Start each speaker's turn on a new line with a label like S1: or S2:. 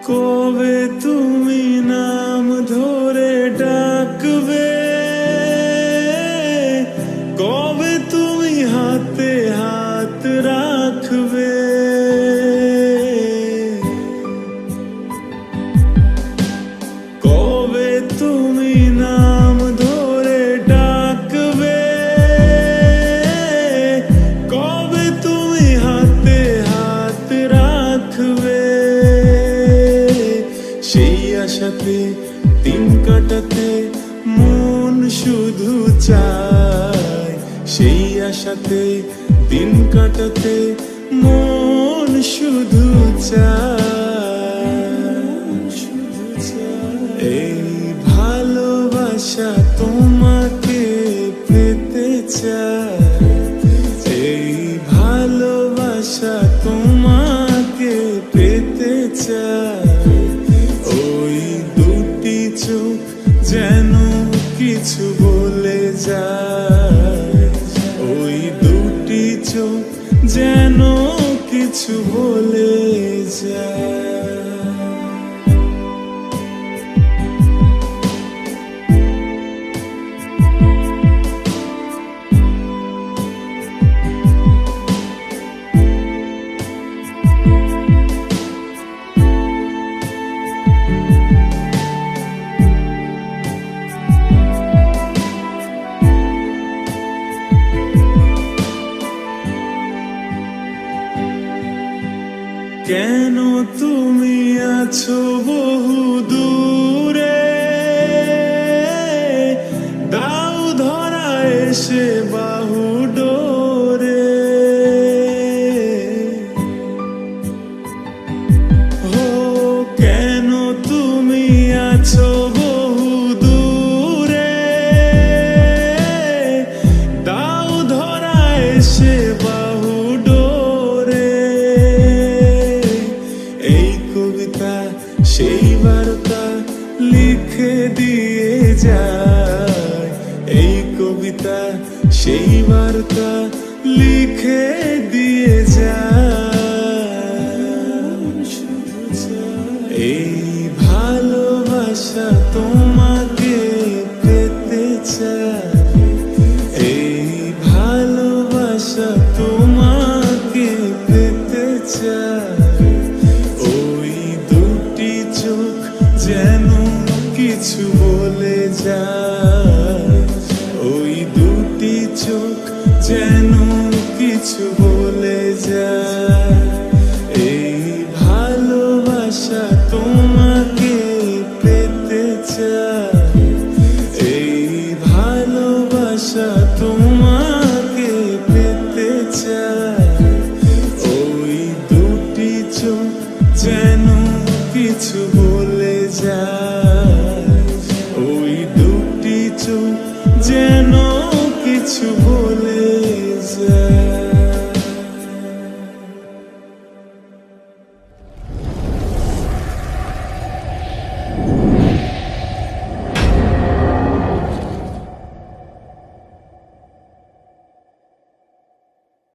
S1: কবে তুমি নাম ধরে ডাকবে, কবে তুমি হাতে হাত রাখবে, কবে তুমি নাম ধরে ডাকবে, কবে তুমি হাতে হাত রাখবে। সেই আশাতে দিন কাটাতে মন শুধু চায়, সেই আশাতে দিন কাটাতে মন শুধু চায়। এই ভালোবাসা তোমাকে পেতে চায়, এই ভালোবাসা তোমাকে পেতে চায়। ওই দুটি চোখ যেন কিছু বলে যায়, ওই দুটি চোখ যেন কিছু বলে যায়। কেন তুমি আছো বহু দূরে, দাও ধরা এসে বাহু ডোরে। ও কেন তুমি আছো বহু দূরে, দাও ধরা এসে বাহু ডোরে। এই কবিতা সেই বার্তা লিখে দিয়ে যায়, এই কবিতা সেই বার্তা লিখে দিয়ে যায়। এই ভালোবাসা তোমাকে পেতে চায়, এই ভালোবাসা তোমাকে পেতে চায়। যেন কিছু বলে যায়, ওই দুটি চোখ যেন কিছু বলে যায়। এই ভালোবাসা তোমাকে পেতে চায়, এই ভালোবাসা তোমাকে পেতে চায়। ওই দুটি চোখ যেন কিছু বলে যায়, ওই দুটি চোখ যেন কিছু